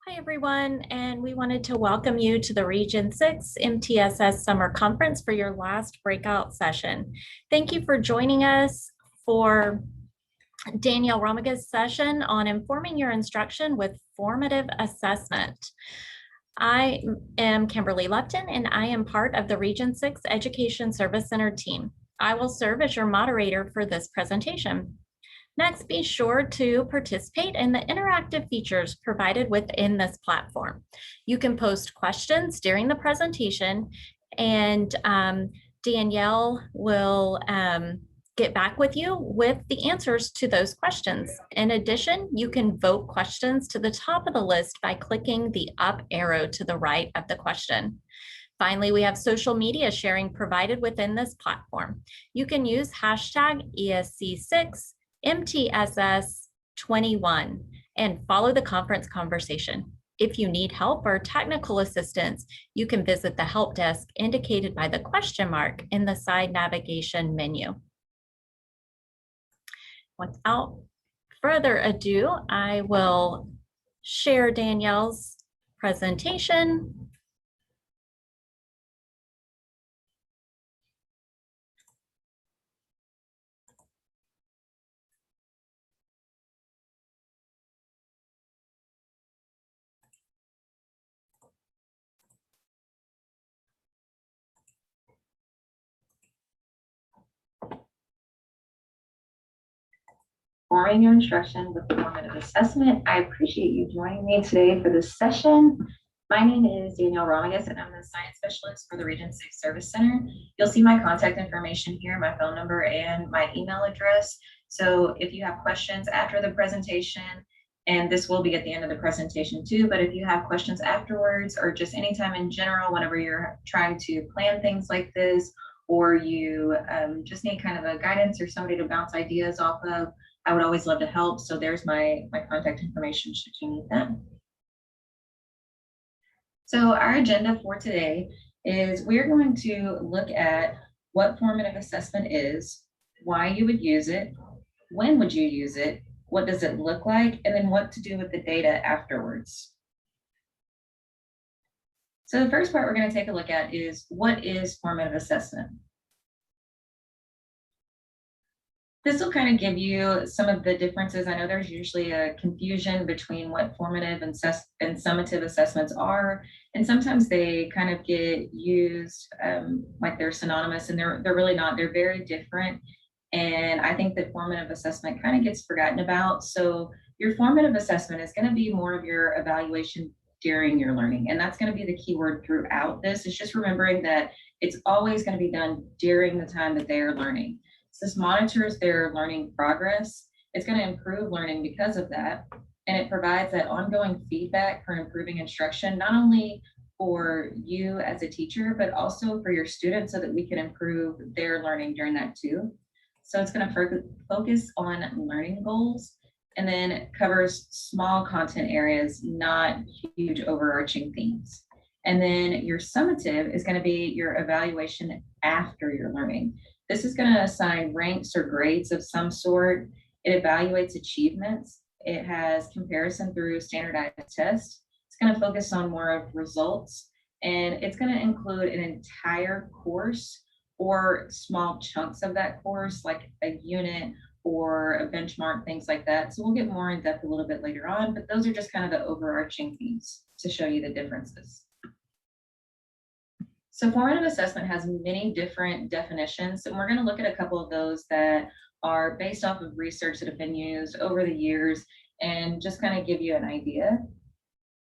Hi, everyone, and we wanted to welcome you to the Region 6 MTSS Summer Conference for your last breakout session. Thank you for joining us for Danielle Romaga's session on informing your instruction with formative assessment. I am Kimberly Lupton, and I am part of the Region 6 Education Service Center team. I will serve as your moderator for this presentation. Next, be sure to participate in the interactive features provided within this platform. You can post questions during the presentation, and Danielle will get back with you with the answers to those questions. In addition, you can vote questions to the top of the list by clicking the up arrow to the right of the question. Finally, we have social media sharing provided within this platform. You can use hashtag ESC6 MTSS21 and follow the conference conversation. If you need help or technical assistance, you can visit the help desk indicated by the question mark in the side navigation menu. Without further ado, I will share Danielle's presentation. Forming your instruction with formative assessment. I appreciate you joining me today for this session. My name is Danielle Romagus, and I'm the Science Specialist for the Region 6 Service Center. You'll see my contact information here, my phone number, and my email address. So if you have questions after the presentation, and this will be at the end of the presentation too, but if you have questions afterwards or just anytime in general, whenever you're trying to plan things like this, or you just need kind of a guidance or somebody to bounce ideas off of, I would always love to help. So there's my contact information should you need that. So our agenda for today is we're going to look at what formative assessment is, why you would use it, when would you use it, what does it look like, and then what to do with the data afterwards. So the first part we're going to take a look at is what is formative assessment? This will kind of give you some of the differences. I know there's usually a confusion between what formative and summative assessments are, and sometimes they kind of get used like they're synonymous, and they're really not. They're very different, and I think that formative assessment kind of gets forgotten about. So your formative assessment is going to be more of your evaluation during your learning, and that's going to be the key word throughout this. It's just remembering that it's always going to be done during the time that they are learning. This monitors their learning progress. It's going to improve learning because of that. And it provides that ongoing feedback for improving instruction, not only for you as a teacher, but also for your students so that we can improve their learning during that too. So it's going to focus on learning goals, and then it covers small content areas, not huge overarching themes. And then your summative is going to be your evaluation after your learning. This is going to assign ranks or grades of some sort. It evaluates achievements. It has comparison through standardized tests. It's going to focus on more of results, and it's going to include an entire course or small chunks of that course, like a unit or a benchmark, things like that. So we'll get more in depth a little bit later on, but those are just kind of the overarching themes to show you the differences. So formative assessment has many different definitions, and we're going to look at a couple of those that are based off of research that have been used over the years and just kind of give you an idea.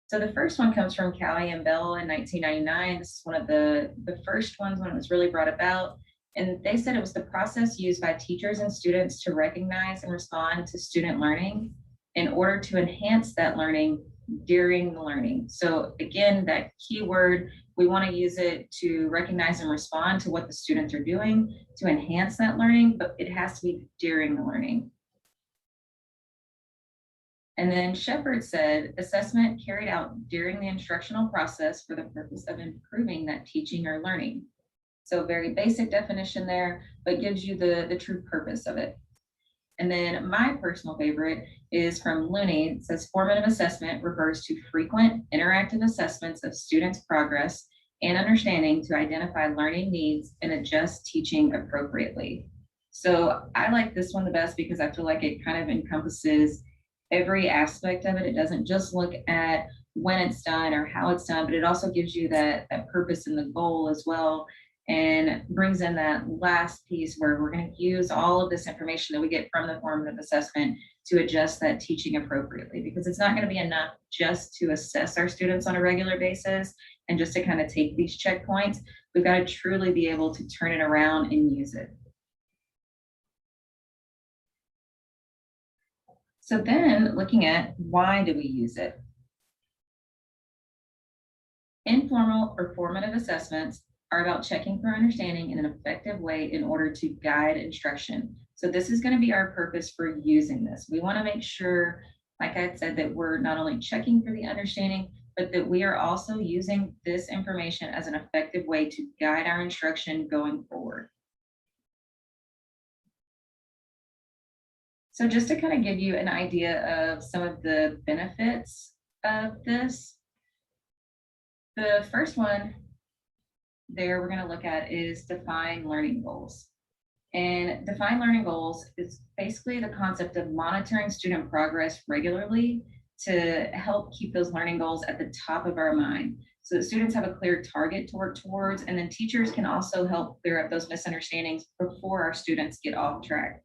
So the first one comes from Callie and Bell in 1999. This is one of the first ones when it was really brought about. And they said it was the process used by teachers and students to recognize and respond to student learning in order to enhance that learning during the learning. So again, that keyword, we want to use it to recognize and respond to what the students are doing to enhance that learning, but it has to be during the learning. And then Shepard said, assessment carried out during the instructional process for the purpose of improving that teaching or learning. So very basic definition there, but gives you the true purpose of it. And then my personal favorite is from Looney. It says formative assessment refers to frequent interactive assessments of students' progress and understanding to identify learning needs and adjust teaching appropriately. So I like this one the best because I feel like it kind of encompasses every aspect of it. It doesn't just look at when it's done or how it's done, but it also gives you that purpose and the goal as well, and brings in that last piece where we're going to use all of this information that we get from the formative assessment to adjust that teaching appropriately, because it's not going to be enough just to assess our students on a regular basis and just to kind of take these checkpoints. We've got to truly be able to turn it around and use it. So then looking at why do we use it? Informal or formative assessments are about checking for understanding in an effective way in order to guide instruction. So this is going to be our purpose for using this. We want to make sure, like I said, that we're not only checking for the understanding, but that we are also using this information as an effective way to guide our instruction going forward. So just to kind of give you an idea of some of the benefits of this, the first one there we're going to look at is define learning goals. And define learning goals is basically the concept of monitoring student progress regularly to help keep those learning goals at the top of our mind, so that students have a clear target to work towards, and then teachers can also help clear up those misunderstandings before our students get off track.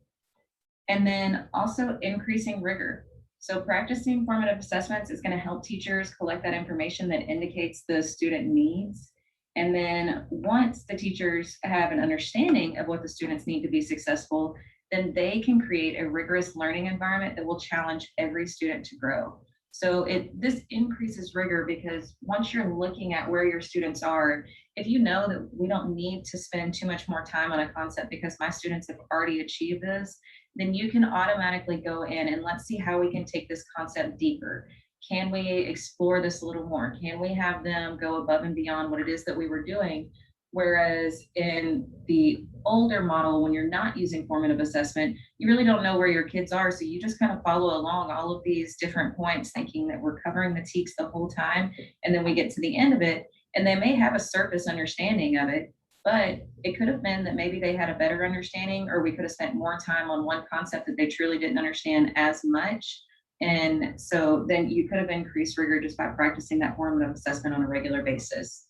And then also increasing rigor. So practicing formative assessments is going to help teachers collect that information that indicates the student needs. And then once the teachers have an understanding of what the students need to be successful, then they can create a rigorous learning environment that will challenge every student to grow. So this increases rigor, because once you're looking at where your students are, if you know that we don't need to spend too much more time on a concept because my students have already achieved this, then you can automatically go in and let's see how we can take this concept deeper. Can we explore this a little more? Can we have them go above and beyond what it is that we were doing? Whereas in the older model, when you're not using formative assessment, you really don't know where your kids are. So you just kind of follow along all of these different points, thinking that we're covering the TEKS the whole time. And then we get to the end of it, and they may have a surface understanding of it, but it could have been that maybe they had a better understanding, or we could have spent more time on one concept that they truly didn't understand as much. And so then you could have increased rigor just by practicing that formative assessment on a regular basis.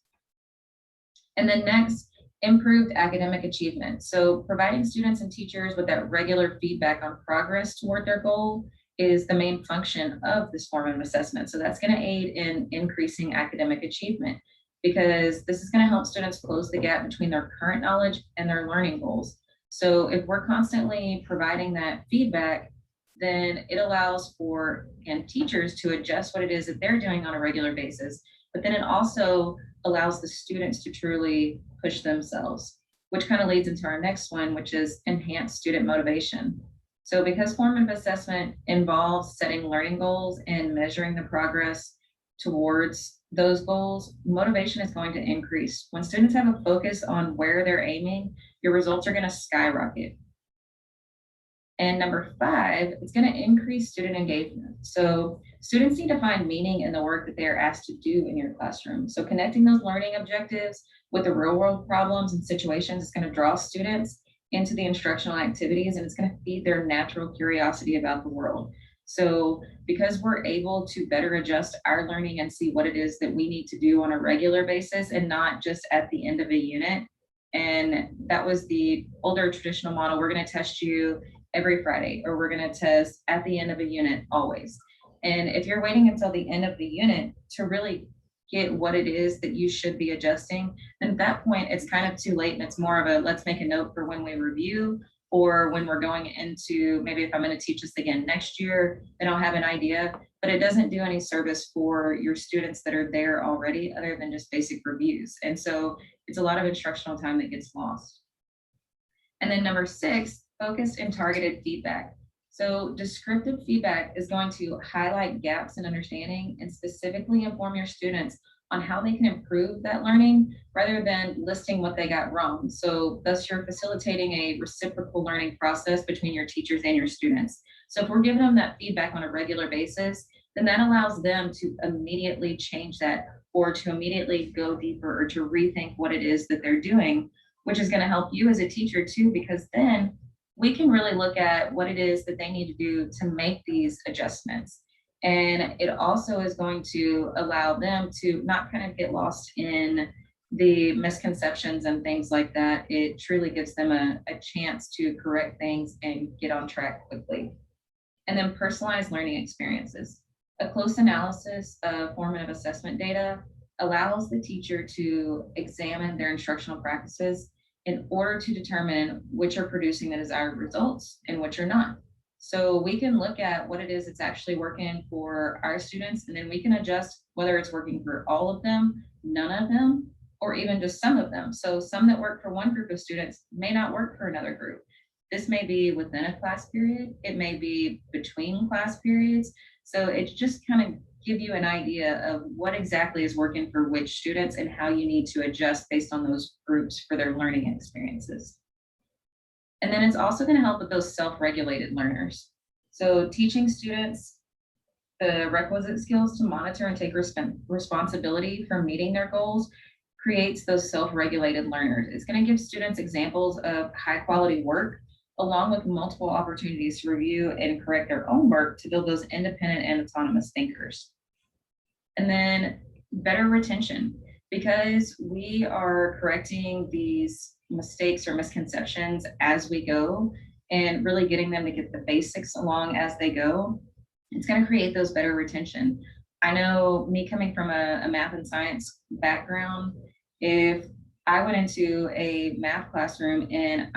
And then next, improved academic achievement. So providing students and teachers with that regular feedback on progress toward their goal is the main function of this formative assessment. So that's going to aid in increasing academic achievement, because this is going to help students close the gap between their current knowledge and their learning goals. So if we're constantly providing that feedback, then it allows for, again, teachers to adjust what it is that they're doing on a regular basis, but then it also allows the students to truly push themselves, which kind of leads into our next one, which is enhanced student motivation. So because formative assessment involves setting learning goals and measuring the progress towards those goals, motivation is going to increase. When students have a focus on where they're aiming, your results are going to skyrocket. And number 5, it's going to increase student engagement. So students need to find meaning in the work that they are asked to do in your classroom. So connecting those learning objectives with the real world problems and situations is going to draw students into the instructional activities, and it's going to feed their natural curiosity about the world. So because we're able to better adjust our learning and see what it is that we need to do on a regular basis and not just at the end of a unit. And that was the older traditional model. We're going to test you every Friday, or we're going to test at the end of a unit always. And if you're waiting until the end of the unit to really get what it is that you should be adjusting, then at that point it's kind of too late, and it's more of a let's make a note for when we review, or when we're going into, maybe if I'm going to teach this again next year, then I'll have an idea. But it doesn't do any service for your students that are there already, other than just basic reviews. And so it's a lot of instructional time that gets lost. And then number 6, focused and targeted feedback. So descriptive feedback is going to highlight gaps in understanding and specifically inform your students on how they can improve that learning rather than listing what they got wrong. So thus you're facilitating a reciprocal learning process between your teachers and your students. So if we're giving them that feedback on a regular basis, then that allows them to immediately change that or to immediately go deeper or to rethink what it is that they're doing, which is going to help you as a teacher too, because then we can really look at what it is that they need to do to make these adjustments. And it also is going to allow them to not kind of get lost in the misconceptions and things like that. It truly gives them a chance to correct things and get on track quickly. And then personalized learning experiences. A close analysis of formative assessment data allows the teacher to examine their instructional practices in order to determine which are producing the desired results and which are not. So we can look at what it is that's actually working for our students, and then we can adjust whether it's working for all of them, none of them, or even just some of them. So some that work for one group of students may not work for another group. This may be within a class period, it may be between class periods. So it's just kind of give you an idea of what exactly is working for which students and how you need to adjust based on those groups for their learning experiences. And then it's also going to help with those self-regulated learners. So teaching students the requisite skills to monitor and take responsibility for meeting their goals creates those self-regulated learners. It's going to give students examples of high quality work along with multiple opportunities to review and correct their own work to build those independent and autonomous thinkers. And then better retention, because we are correcting these mistakes or misconceptions as we go and really getting them to get the basics along as they go. It's going to create those better retention. I know me coming from a math and science background, if I went into a math classroom and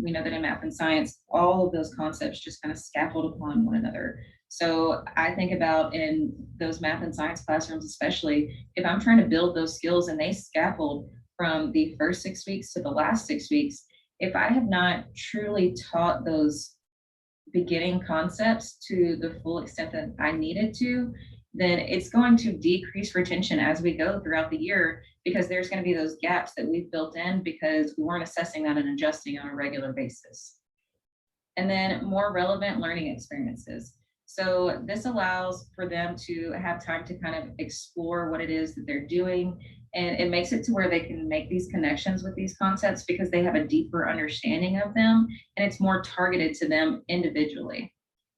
we know that in math and science, all of those concepts just kind of scaffold upon one another. So I think about in those math and science classrooms, especially if I'm trying to build those skills and they scaffold from the first 6 weeks to the last 6 weeks, if I have not truly taught those beginning concepts to the full extent that I needed to, then it's going to decrease retention as we go throughout the year because there's going to be those gaps that we've built in because we weren't assessing that and adjusting on a regular basis. And then more relevant learning experiences. So this allows for them to have time to kind of explore what it is that they're doing. And it makes it to where they can make these connections with these concepts because they have a deeper understanding of them and it's more targeted to them individually.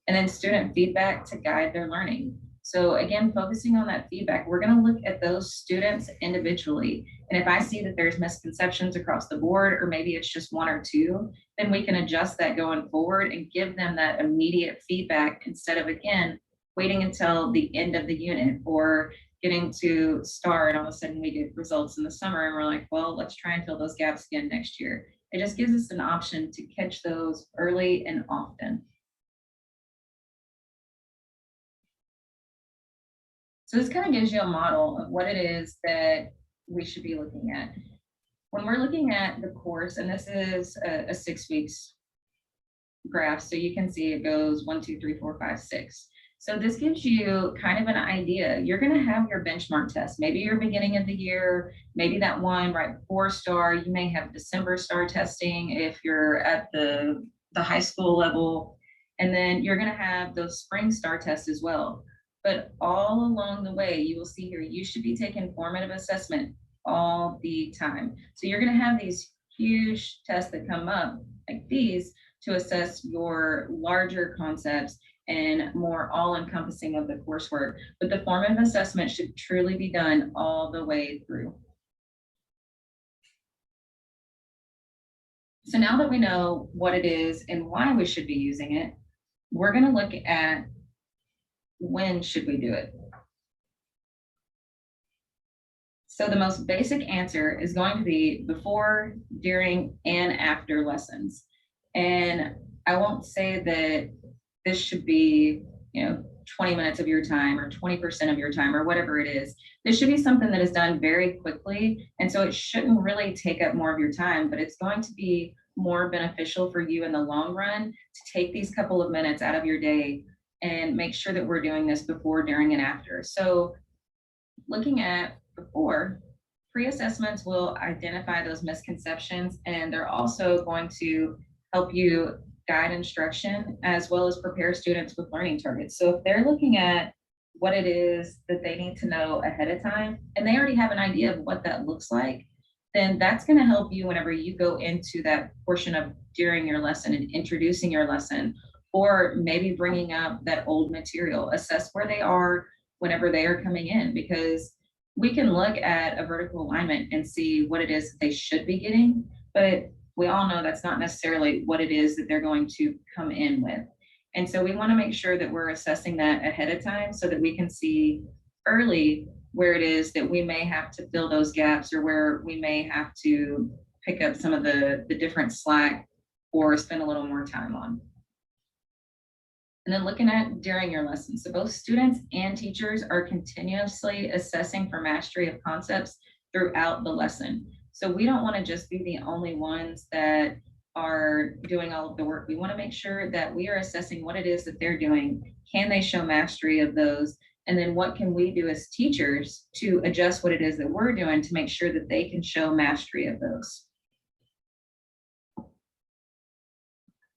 And then student feedback to guide their learning. So again, focusing on that feedback, we're going to look at those students individually. And if I see that there's misconceptions across the board, or maybe it's just one or two, then we can adjust that going forward and give them that immediate feedback instead of, again, waiting until the end of the unit or getting to STAR and all of a sudden we get results in the summer and we're like, well, let's try and fill those gaps again next year. It just gives us an option to catch those early and often. So this kind of gives you a model of what it is that we should be looking at. When we're looking at the course, and this is a 6 weeks graph, so you can see it goes 1, 2, 3, 4, 5, 6. So this gives you kind of an idea. You're going to have your benchmark test. Maybe your beginning of the year, maybe that one right before STAR. You may have December STAR testing if you're at the high school level. And then you're going to have those spring STAR tests as well. But all along the way, you will see here, you should be taking formative assessment all the time. So you're going to have these huge tests that come up like these to assess your larger concepts and more all-encompassing of the coursework. But the formative assessment should truly be done all the way through. So now that we know what it is and why we should be using it, we're going to look at when should we do it. So the most basic answer is going to be before, during, and after lessons. And I won't say that this should be, 20 minutes of your time or 20% of your time or whatever it is. This should be something that is done very quickly. And so it shouldn't really take up more of your time, but it's going to be more beneficial for you in the long run to take these couple of minutes out of your day and make sure that we're doing this before, during, and after. So looking at before, pre-assessments will identify those misconceptions, and they're also going to help you guide instruction as well as prepare students with learning targets. So if they're looking at what it is that they need to know ahead of time, and they already have an idea of what that looks like, then that's going to help you whenever you go into that portion of during your lesson and introducing your lesson, or maybe bringing up that old material, assess where they are whenever they are coming in, because we can look at a vertical alignment and see what it is that they should be getting, but we all know that's not necessarily what it is that they're going to come in with. And so we want to make sure that we're assessing that ahead of time so that we can see early where it is that we may have to fill those gaps, or where we may have to pick up some of the different slack or spend a little more time on. And then looking at during your lesson. So both students and teachers are continuously assessing for mastery of concepts throughout the lesson. So we don't want to just be the only ones that are doing all of the work. We want to make sure that we are assessing what it is that they're doing. Can they show mastery of those? And then what can we do as teachers to adjust what it is that we're doing to make sure that they can show mastery of those?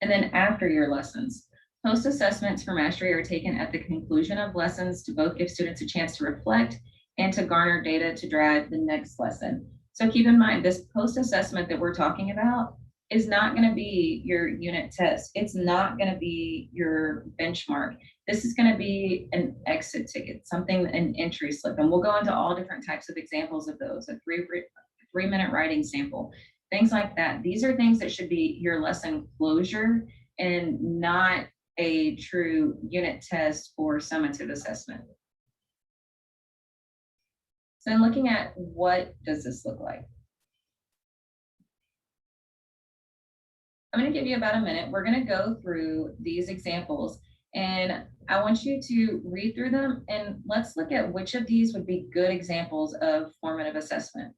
And then after your lessons, post assessments for mastery are taken at the conclusion of lessons to both give students a chance to reflect and to garner data to drive the next lesson. So keep in mind, this post assessment that we're talking about is not going to be your unit test. It's not going to be your benchmark. This is going to be an exit ticket, something, an entry slip. And we'll go into all different types of examples of those, a three-minute writing sample, things like that. These are things that should be your lesson closure and not a true unit test or summative assessment. So in looking at what does this look like? I'm going to give you about a minute. We're going to go through these examples, and I want you to read through them, and let's look at which of these would be good examples of formative assessment.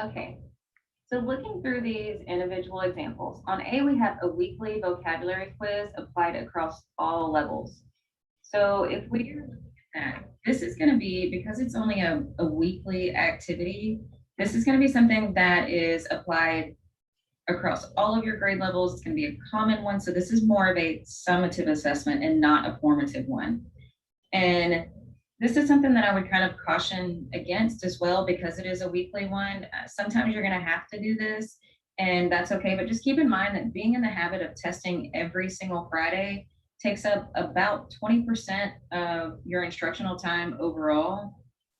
Okay, so looking through these individual examples, on A, we have a weekly vocabulary quiz applied across all levels. So if we look at that, this is going to be, because it's only a weekly activity, this is going to be something that is applied across all of your grade levels. It's going to be a common one. So this is more of a summative assessment and not a formative one. And this is something that I would kind of caution against as well, because it is a weekly one. Sometimes you're going to have to do this, and that's okay. But just keep in mind that being in the habit of testing every single Friday takes up about 20% of your instructional time overall.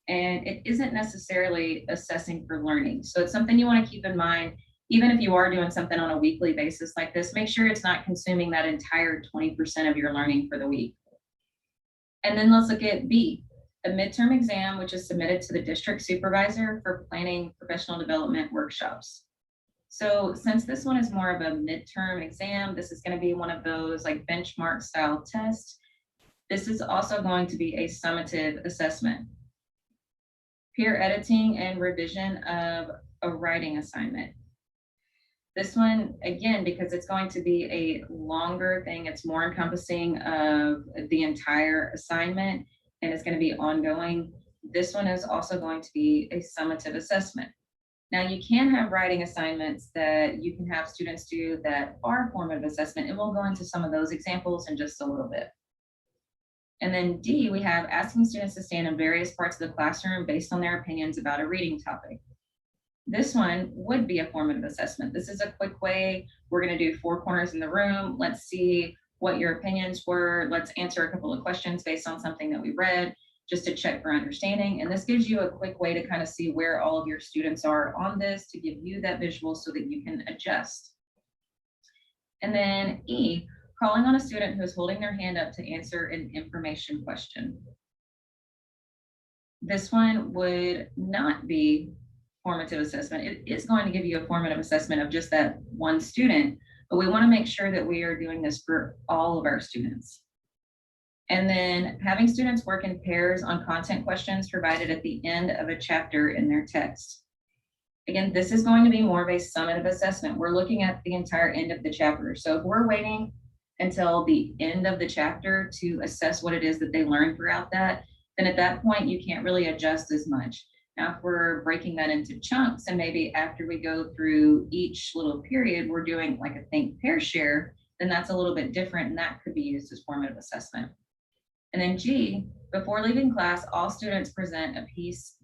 And it isn't necessarily assessing for learning. So it's something you want to keep in mind. Even if you are doing something on a weekly basis like this, make sure it's not consuming that entire 20% of your learning for the week. And then let's look at B, a midterm exam, which is submitted to the district supervisor for planning professional development workshops. So since this one is more of a midterm exam, this is going to be one of those like benchmark style tests. This is also going to be a summative assessment. Peer editing and revision of a writing assignment. This one, again, because it's going to be a longer thing, it's more encompassing of the entire assignment and it's going to be ongoing. This one is also going to be a summative assessment. Now you can have writing assignments that you can have students do that are formative assessment, and we'll go into some of those examples in just a little bit. And then D, we have asking students to stand in various parts of the classroom based on their opinions about a reading topic. This one would be a formative assessment. This is a quick way. We're going to do 4 corners in the room. Let's see what your opinions were. Let's answer a couple of questions based on something that we read, just to check for understanding. And this gives you a quick way to kind of see where all of your students are on this, to give you that visual so that you can adjust. And then E, calling on a student who is holding their hand up to answer an information question. This one would not be formative assessment. It is going to give you a formative assessment of just that one student, but we want to make sure that we are doing this for all of our students. And then having students work in pairs on content questions provided at the end of a chapter in their text. Again, this is going to be more of a summative assessment. We're looking at the entire end of the chapter. So if we're waiting until the end of the chapter to assess what it is that they learned throughout that, then at that point, you can't really adjust as much. Now, if we're breaking that into chunks, and maybe after we go through each little period, we're doing like a think, pair, share, then that's a little bit different, and that could be used as formative assessment. And then G, before leaving class, all students present a piece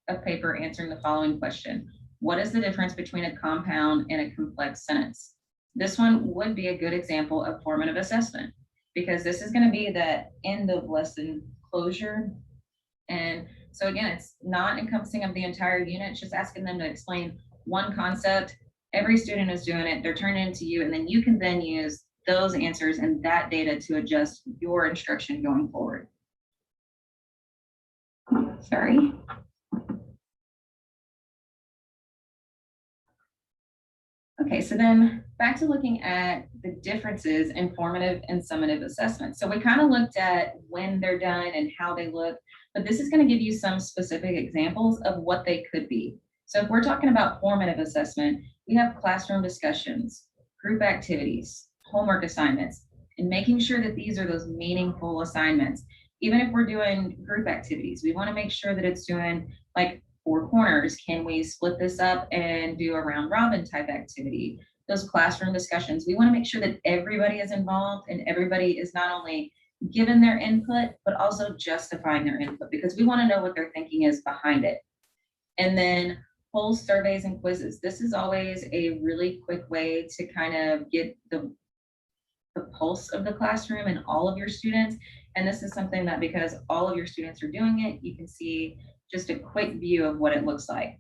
of paper answering the following question. What is the difference between a compound and a complex sentence? This one would be a good example of formative assessment, because this is going to be that end of lesson closure. And so again, it's not encompassing of the entire unit, it's just asking them to explain one concept. Every student is doing it, they're turning it into you, and then you can then use those answers and that data to adjust your instruction going forward. Sorry. Okay, so then back to looking at the differences in formative and summative assessment. So we kind of looked at when they're done and how they look, but this is going to give you some specific examples of what they could be. So if we're talking about formative assessment, we have classroom discussions, group activities, homework assignments, and making sure that these are those meaningful assignments. Even if we're doing group activities, we want to make sure that it's doing like 4 corners. Can we split this up and do a round robin type activity? Those classroom discussions, we want to make sure that everybody is involved and everybody is not only given their input, but also justifying their input, because we want to know what their thinking is behind it. And then polls, surveys, and quizzes. This is always a really quick way to kind of get the pulse of the classroom and all of your students. And this is something that, because all of your students are doing it, you can see just a quick view of what it looks like.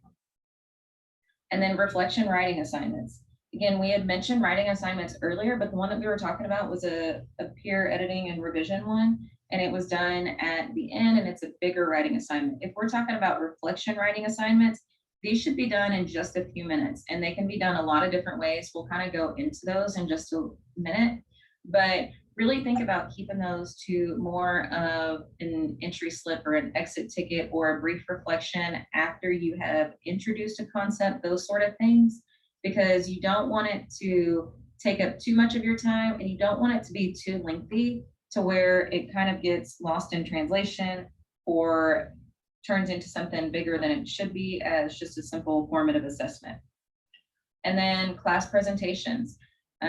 And then reflection writing assignments. Again, we had mentioned writing assignments earlier, but the one that we were talking about was a peer editing and revision one, and it was done at the end, and it's a bigger writing assignment. If we're talking about reflection writing assignments, these should be done in just a few minutes, and they can be done a lot of different ways. We'll kind of go into those in just a minute, but really think about keeping those to more of an entry slip or an exit ticket or a brief reflection after you have introduced a concept, those sort of things, because you don't want it to take up too much of your time, and you don't want it to be too lengthy to where it kind of gets lost in translation or turns into something bigger than it should be as just a simple formative assessment. And then class presentations.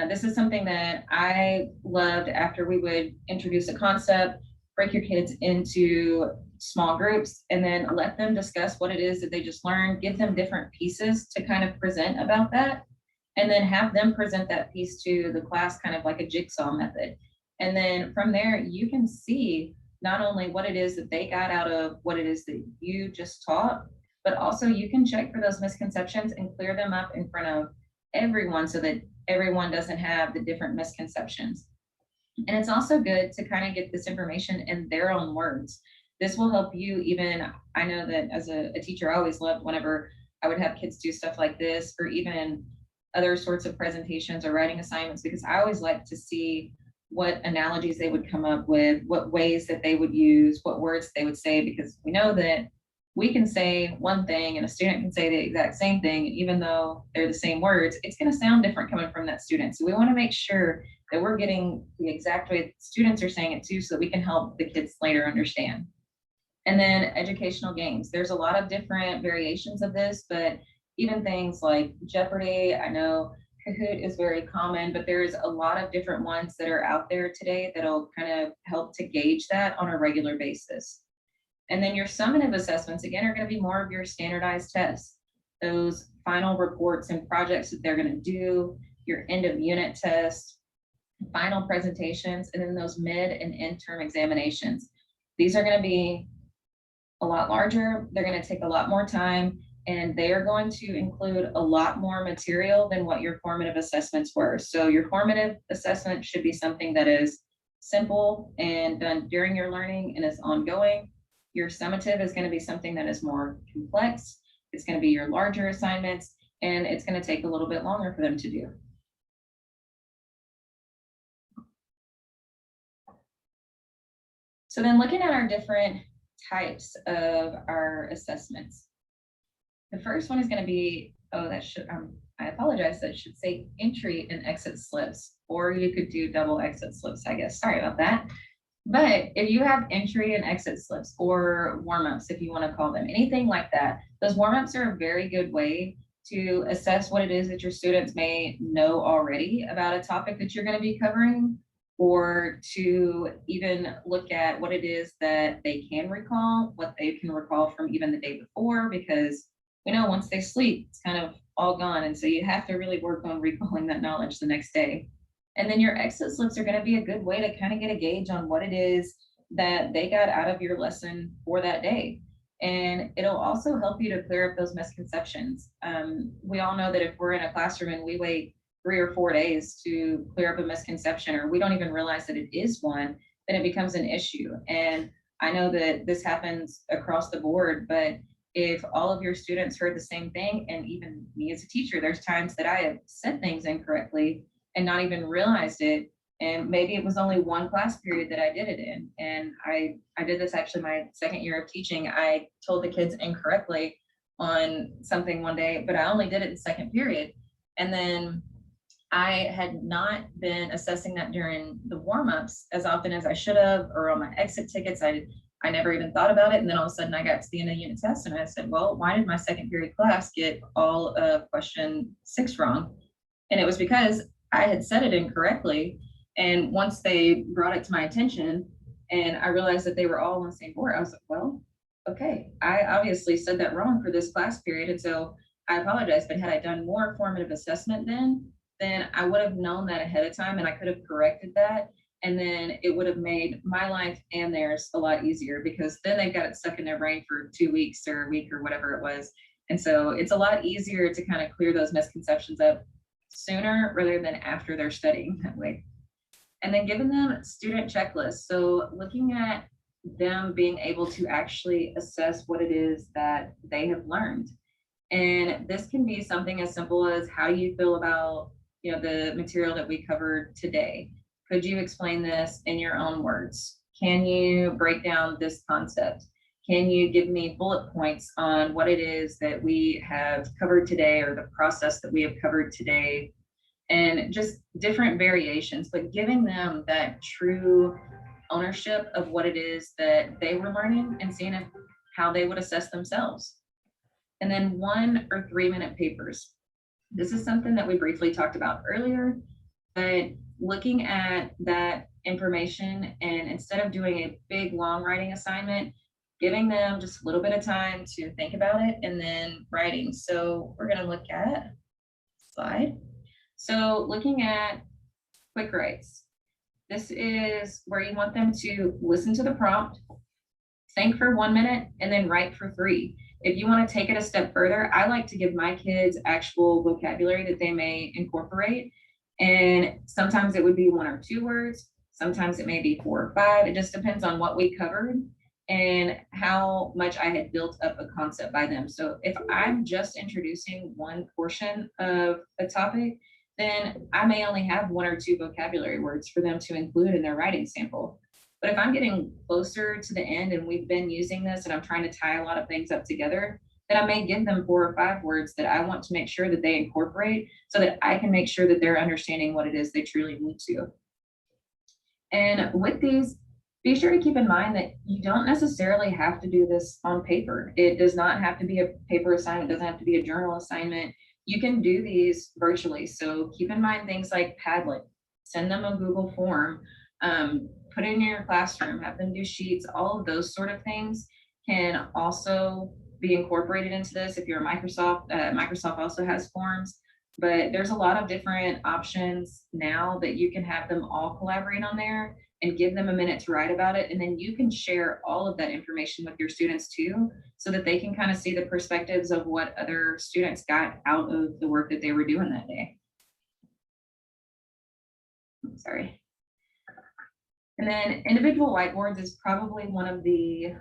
This is something that I loved after we would introduce a concept, break your kids into small groups, and then let them discuss what it is that they just learned, give them different pieces to kind of present about that, and then have them present that piece to the class kind of like a jigsaw method. And then from there, you can see not only what it is that they got out of what it is that you just taught, but also you can check for those misconceptions and clear them up in front of everyone so that everyone doesn't have the different misconceptions. And it's also good to kind of get this information in their own words. This will help you even, I know that as a teacher, I always loved whenever I would have kids do stuff like this, or even other sorts of presentations or writing assignments, because I always like to see what analogies they would come up with, what ways that they would use, what words they would say, because we know that we can say one thing and a student can say the exact same thing, even though they're the same words, it's going to sound different coming from that student. So we want to make sure that we're getting the exact way that students are saying it too, so that we can help the kids later understand. And then educational games. There's a lot of different variations of this, but even things like Jeopardy. I know Kahoot is very common, but there's a lot of different ones that are out there today that'll kind of help to gauge that on a regular basis. And then your summative assessments, again, are going to be more of your standardized tests, those final reports and projects that they're going to do, your end of unit tests, final presentations, and then those mid and interim examinations. These are going to be a lot larger. They're going to take a lot more time, and they are going to include a lot more material than what your formative assessments were. So your formative assessment should be something that is simple and done during your learning and is ongoing. Your summative is going to be something that is more complex. It's going to be your larger assignments, and it's going to take a little bit longer for them to do. So then looking at our different types of our assessments. The first one is going to be, I apologize, that should say entry and exit slips, or you could do double exit slips, I guess. Sorry about that. But if you have entry and exit slips or warm-ups, if you want to call them, anything like that, those warm-ups are a very good way to assess what it is that your students may know already about a topic that you're going to be covering, or to even look at what it is that they can recall, what they can recall from even the day before, because we know once they sleep, it's kind of all gone. And so you have to really work on recalling that knowledge the next day. And then your exit slips are going to be a good way to kind of get a gauge on what it is that they got out of your lesson for that day. And it'll also help you to clear up those misconceptions. We all know that if we're in a classroom and we wait 3 or 4 days to clear up a misconception, or we don't even realize that it is one, then it becomes an issue. And I know that this happens across the board, but if all of your students heard the same thing, and even me as a teacher, there's times that I have said things incorrectly and not even realized it. And maybe it was only one class period that I did it in. And I did this actually my second year of teaching. I told the kids incorrectly on something one day, but I only did it in second period. And then I had not been assessing that during the warm-ups as often as I should have, or on my exit tickets. I never even thought about it. And then all of a sudden I got to the end of the unit test and I said, well, why did my second period class get all of question 6 wrong? And it was because I had said it incorrectly. And once they brought it to my attention and I realized that they were all on the same board, I was like, well, okay, I obviously said that wrong for this class period. And so I apologize, but had I done more formative assessment then I would have known that ahead of time and I could have corrected that. And then it would have made my life and theirs a lot easier, because then they've got it stuck in their brain for 2 weeks or a week or whatever it was. And so it's a lot easier to kind of clear those misconceptions up sooner rather than after they're studying that way. And then giving them student checklists. So looking at them being able to actually assess what it is that they have learned. And this can be something as simple as, how do you feel about the material that we covered today? Could you explain this in your own words? Can you break down this concept? Can you give me bullet points on what it is that we have covered today, or the process that we have covered today? And just different variations, but giving them that true ownership of what it is that they were learning and seeing how they would assess themselves. And then 1 or 3 minute papers. This is something that we briefly talked about earlier, but looking at that information, and instead of doing a big long writing assignment, giving them just a little bit of time to think about it and then writing. So we're going to look at slide. So looking at quick writes, this is where you want them to listen to the prompt, think for 1 minute, and then write for 3. If you want to take it a step further, I like to give my kids actual vocabulary that they may incorporate. And sometimes it would be 1 or 2 words. Sometimes it may be 4 or 5. It just depends on what we covered and how much I had built up a concept by them. So if I'm just introducing one portion of a topic, then I may only have 1 or 2 vocabulary words for them to include in their writing sample. But if I'm getting closer to the end and we've been using this and I'm trying to tie a lot of things up together, then I may give them 4 or 5 words that I want to make sure that they incorporate, so that I can make sure that they're understanding what it is they truly need to. And with these, be sure to keep in mind that you don't necessarily have to do this on paper. It does not have to be a paper assignment, it doesn't have to be a journal assignment. You can do these virtually. So keep in mind things like Padlet, send them a Google form, put it in your classroom, have them do sheets, all of those sort of things can also be incorporated into this. If you're a Microsoft, Microsoft also has forms, but there's a lot of different options now that you can have them all collaborate on there and give them a minute to write about it. And then you can share all of that information with your students too, so that they can kind of see the perspectives of what other students got out of the work that they were doing that day. Sorry. And then individual whiteboards is probably one of the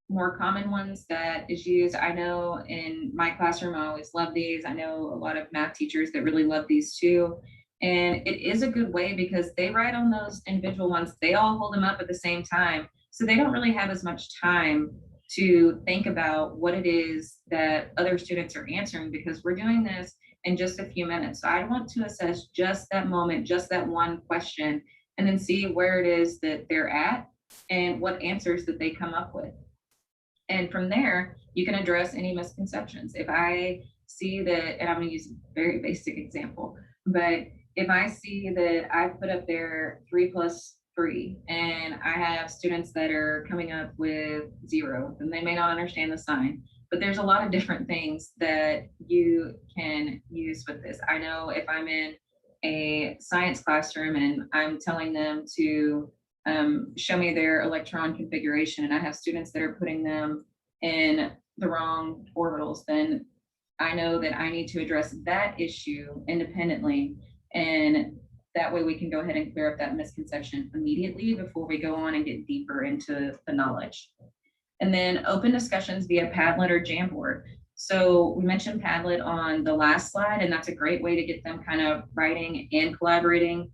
more common ones that is used. I know in my classroom, I always love these. I know a lot of math teachers that really love these too. And it is a good way because they write on those individual ones. They all hold them up at the same time. So they don't really have as much time to think about what it is that other students are answering, because we're doing this in just a few minutes. So I want to assess just that moment, just that one question, and then see where it is that they're at and what answers that they come up with. And from there, you can address any misconceptions. If I see that, and I'm gonna use a very basic example, but if I see that I put up there 3 + 3, and I have students that are coming up with 0, then they may not understand the sign. But there's a lot of different things that you can use with this. I know if I'm in a science classroom and I'm telling them to show me their electron configuration, and I have students that are putting them in the wrong orbitals, then I know that I need to address that issue independently. And that way we can go ahead and clear up that misconception immediately before we go on and get deeper into the knowledge. And then open discussions via Padlet or Jamboard. So we mentioned Padlet on the last slide, and that's a great way to get them kind of writing and collaborating.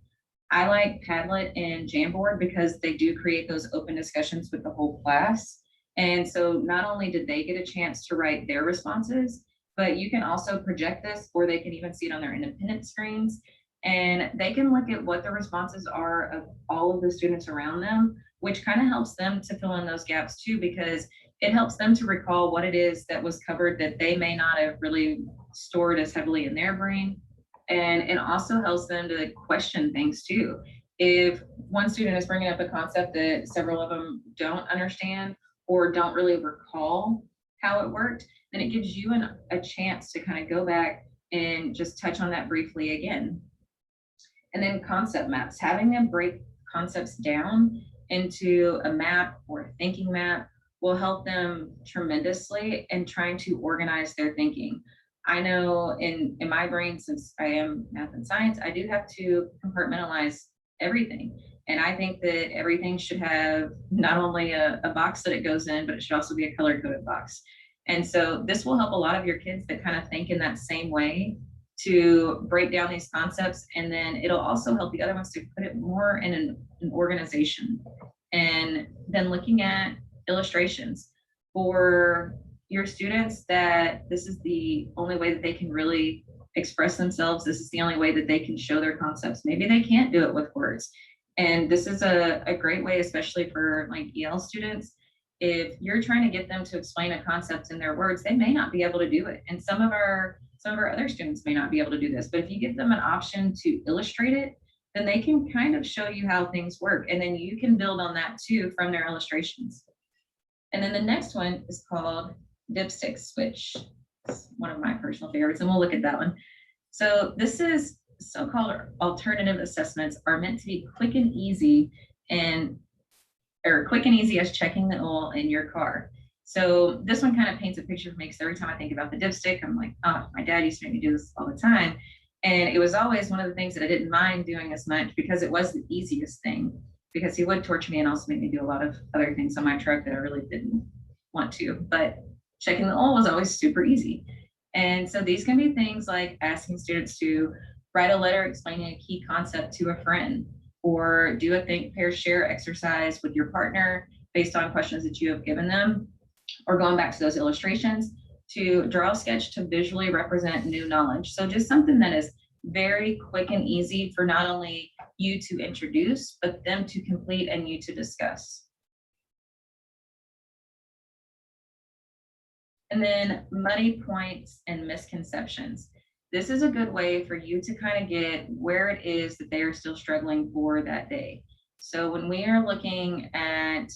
I like Padlet and Jamboard because they do create those open discussions with the whole class. And so not only did they get a chance to write their responses, but you can also project this, or they can even see it on their independent screens. And they can look at what the responses are of all of the students around them, which kind of helps them to fill in those gaps too, because it helps them to recall what it is that was covered that they may not have really stored as heavily in their brain. And it also helps them to question things too. If one student is bringing up a concept that several of them don't understand or don't really recall how it worked, then it gives you a chance to kind of go back and just touch on that briefly again. And then concept maps, having them break concepts down into a map or a thinking map will help them tremendously in trying to organize their thinking. I know in my brain, since I am math and science, I do have to compartmentalize everything. And I think that everything should have not only a box that it goes in, but it should also be a color-coded box. And so this will help a lot of your kids that kind of think in that same way to break down these concepts. And then it'll also help the other ones to put it more in an organization. And then looking at illustrations for your students, that this is the only way that they can really express themselves. This is the only way that they can show their concepts. Maybe they can't do it with words. And this is a great way, especially for like EL students. If you're trying to get them to explain a concept in their words, they may not be able to do it. And some of our other students may not be able to do this, but if you give them an option to illustrate it, then they can kind of show you how things work. And then you can build on that too from their illustrations. And then the next one is called dipsticks, which is one of my personal favorites, and we'll look at that one. So this is so-called alternative assessments are meant to be quick and easy, or quick and easy as checking the oil in your car. So this one kind of paints a picture for me, because every time I think about the dipstick, I'm like, oh, my dad used to make me do this all the time. And it was always one of the things that I didn't mind doing as much because it was the easiest thing, because he would torture me and also make me do a lot of other things on my truck that I really didn't want to. But checking the oil was always super easy. And so these can be things like asking students to write a letter explaining a key concept to a friend, or do a think, pair, share exercise with your partner based on questions that you have given them, or going back to those illustrations to draw a sketch to visually represent new knowledge. So just something that is very quick and easy for not only you to introduce, but them to complete and you to discuss. And then muddy points and misconceptions. This is a good way for you to kind of get where it is that they are still struggling for that day. So when we are looking at,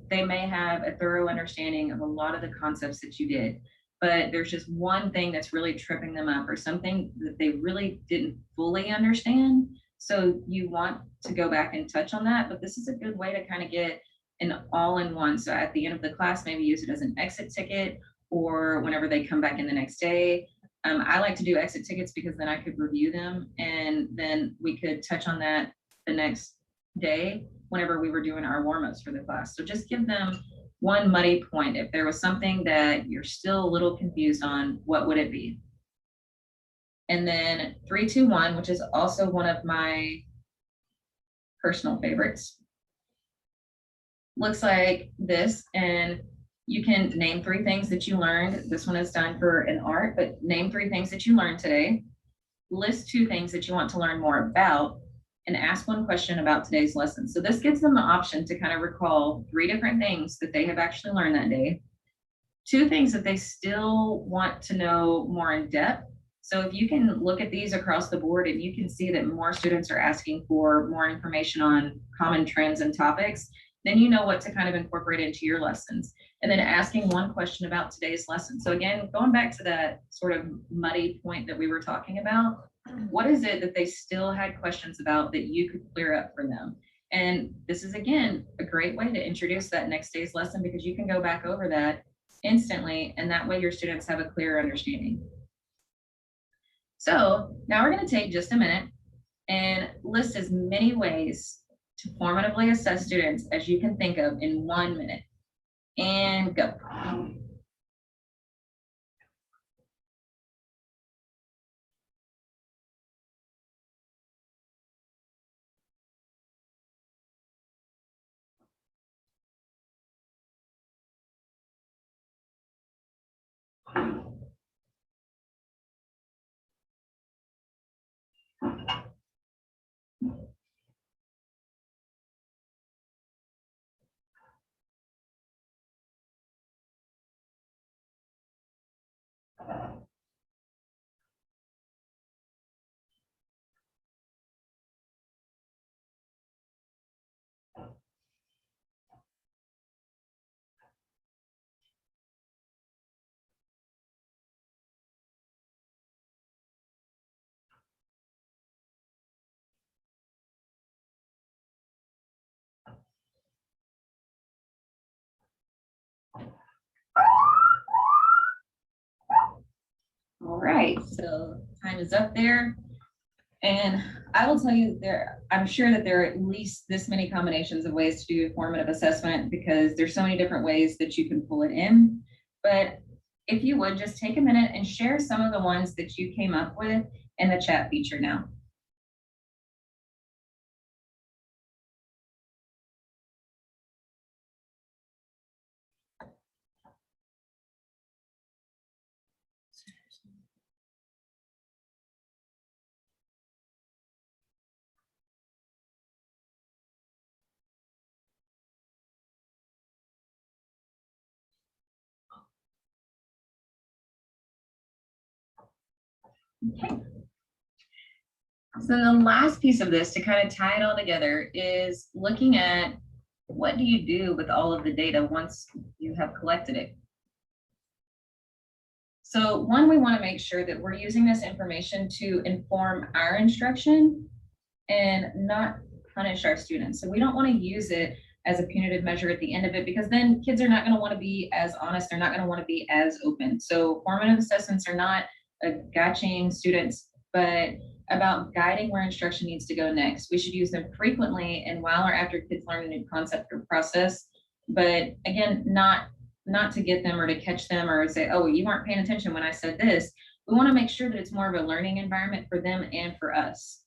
they may have a thorough understanding of a lot of the concepts that you did, but there's just one thing that's really tripping them up or something that they really didn't fully understand. So you want to go back and touch on that, but this is a good way to kind of get an all-in-one. So at the end of the class, maybe use it as an exit ticket, or whenever they come back in the next day. I like to do exit tickets because then I could review them and then we could touch on that the next day whenever we were doing our warm-ups for the class. So just give them one muddy point. If there was something that you're still a little confused on, what would it be? And then 3, 2, 1, which is also one of my personal favorites. Looks like this, and you can name 3 things that you learned. This one is done for an art, but name 3 things that you learned today. List 2 things that you want to learn more about, and ask 1 question about today's lesson. So this gives them the option to kind of recall 3 different things that they have actually learned that day, 2 things that they still want to know more in depth. So if you can look at these across the board and you can see that more students are asking for more information on common trends and topics, then you know what to kind of incorporate into your lessons. And then asking 1 question about today's lesson. So again, going back to that sort of muddy point that we were talking about, what is it that they still had questions about that you could clear up for them? And this is, again, a great way to introduce that next day's lesson because you can go back over that instantly, and that way your students have a clearer understanding. So now we're going to take just a minute and list as many ways to formatively assess students as you can think of in 1 minute. And go. All right, so time is up there. And I will tell you I'm sure that there are at least this many combinations of ways to do formative assessment because there's so many different ways that you can pull it in. But if you would just take a minute and share some of the ones that you came up with in the chat feature now. Okay. So the last piece of this to kind of tie it all together is looking at what do you do with all of the data once you have collected it. So one, we want to make sure that we're using this information to inform our instruction and not punish our students. So we don't want to use it as a punitive measure at the end of it because then kids are not going to want to be as honest. They're not going to want to be as open. So formative assessments are not gotching students, but about guiding where instruction needs to go next. We should use them frequently and while or after kids learn a new concept or process, but again, not to get them or to catch them or say, oh, you weren't paying attention when I said this. We want to make sure that it's more of a learning environment for them and for us.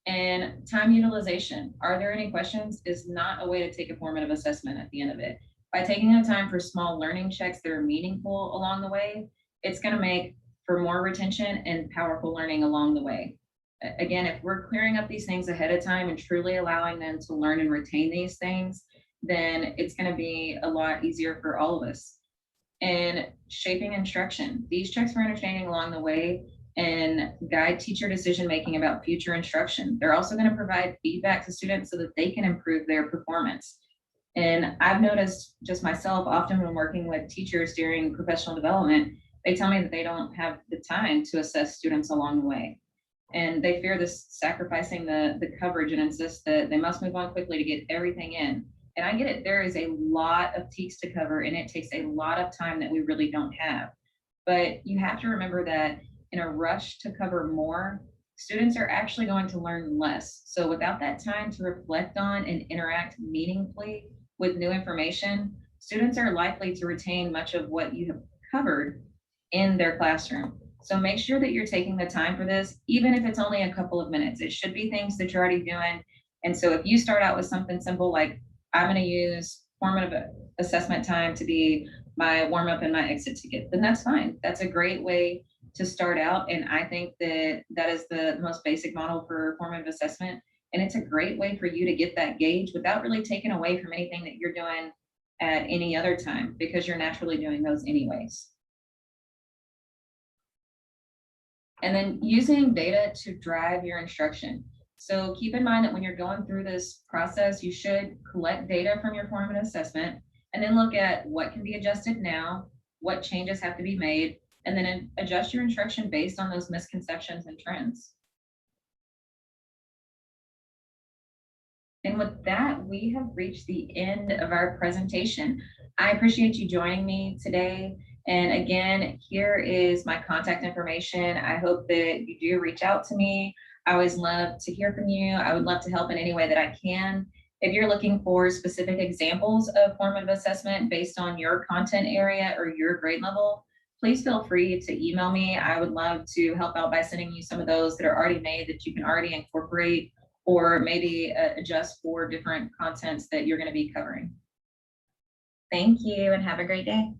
And time utilization. Are there any questions? Is not a way to take a formative assessment at the end of it. By taking the time for small learning checks that are meaningful along the way, it's going to make for more retention and powerful learning along the way. Again, if we're clearing up these things ahead of time and truly allowing them to learn and retain these things, then it's going to be a lot easier for all of us. and shaping instruction. These checks for understanding along the way and guide teacher decision-making about future instruction. They're also going to provide feedback to students so that they can improve their performance. And I've noticed just myself, often when working with teachers during professional development, they tell me that they don't have the time to assess students along the way. And they fear this sacrificing the coverage and insist that they must move on quickly to get everything in. And I get it, there is a lot of TEKS to cover and it takes a lot of time that we really don't have. But you have to remember that in a rush to cover more, students are actually going to learn less. So without that time to reflect on and interact meaningfully with new information, students are likely to retain much of what you have covered in their classroom. So make sure that you're taking the time for this, even if it's only a couple of minutes. It should be things that you're already doing. And so if you start out with something simple like, I'm going to use formative assessment time to be my warm up and my exit ticket, then that's fine. That's a great way to start out. And I think that that is the most basic model for formative assessment. And it's a great way for you to get that gauge without really taking away from anything that you're doing at any other time, because you're naturally doing those anyways. And then using data to drive your instruction. So keep in mind that when you're going through this process, you should collect data from your formative assessment and then look at what can be adjusted now, what changes have to be made, and then adjust your instruction based on those misconceptions and trends. And with that, we have reached the end of our presentation. I appreciate you joining me today. And again, here is my contact information. I hope that you do reach out to me. I always love to hear from you. I would love to help in any way that I can. If you're looking for specific examples of formative assessment based on your content area or your grade level, please feel free to email me. I would love to help out by sending you some of those that are already made that you can already incorporate or maybe adjust for different contents that you're going to be covering. Thank you and have a great day.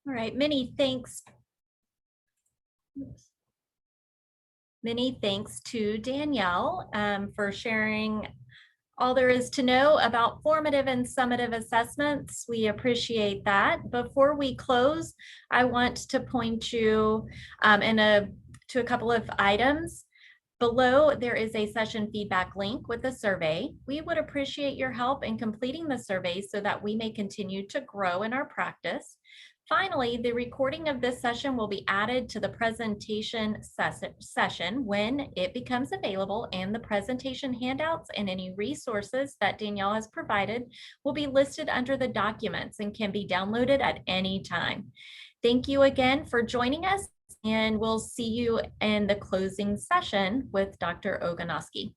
All right, many thanks. Many thanks to Danielle for sharing all there is to know about formative and summative assessments. We appreciate that. Before we close, I want to point you to a couple of items. Below, there is a session feedback link with a survey. We would appreciate your help in completing the survey so that we may continue to grow in our practice. Finally, the recording of this session will be added to the presentation session when it becomes available, and the presentation handouts and any resources that Danielle has provided will be listed under the documents and can be downloaded at any time. Thank you again for joining us, and we'll see you in the closing session with Dr. Ogonowski.